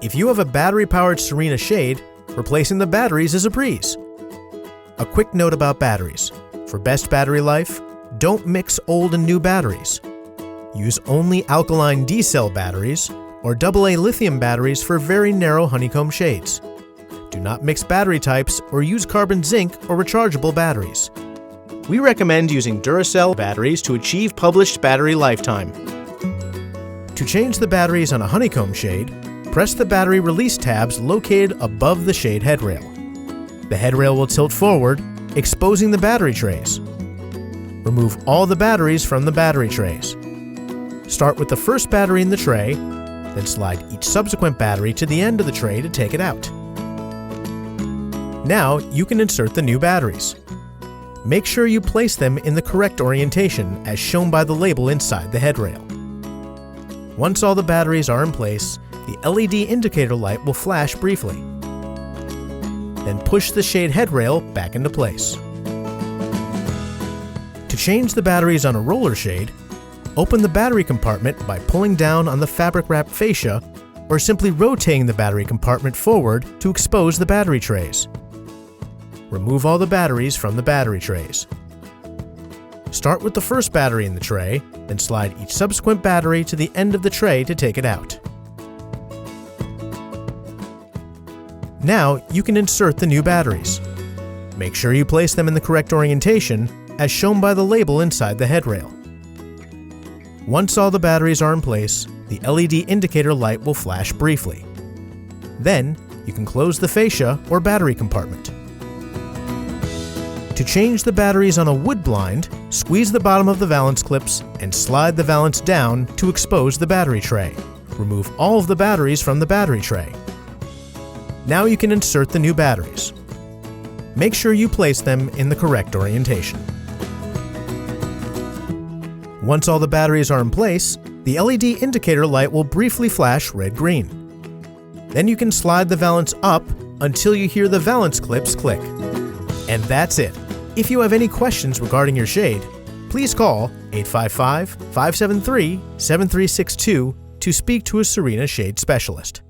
If you have a battery-powered Serena shade, replacing the batteries is a breeze. A quick note about batteries. For best battery life, don't mix old and new batteries. Use only alkaline D-cell batteries or AA lithium batteries for very narrow Honeycomb shades. Do not mix battery types or use carbon zinc or rechargeable batteries. We recommend using Duracell batteries to achieve published battery lifetime. To change the batteries on a Honeycomb shade, press the battery release tabs located above the shade headrail. The headrail will tilt forward, exposing the battery trays. Remove all the batteries from the battery trays. Start with the first battery in the tray, then slide each subsequent battery to the end of the tray to take it out. Now you can insert the new batteries. Make sure you place them in the correct orientation as shown by the label inside the headrail. Once all the batteries are in place, the LED indicator light will flash briefly. Then push the shade headrail back into place. To change the batteries on a roller shade, open the battery compartment by pulling down on the fabric wrap fascia or simply rotating the battery compartment forward to expose the battery trays. Remove all the batteries from the battery trays. Start with the first battery in the tray, then slide each subsequent battery to the end of the tray to take it out. Now you can insert the new batteries. Make sure you place them in the correct orientation as shown by the label inside the headrail. Once all the batteries are in place, the LED indicator light will flash briefly. Then you can close the fascia or battery compartment. To change the batteries on a wood blind, squeeze the bottom of the valance clips and slide the valance down to expose the battery tray. Remove all of the batteries from the battery tray. Now you can insert the new batteries. Make sure you place them in the correct orientation. Once all the batteries are in place, the LED indicator light will briefly flash red-green. Then you can slide the valance up until you hear the valance clips click. And that's it. If you have any questions regarding your shade, please call 855-573-7362 to speak to a Serena shade specialist.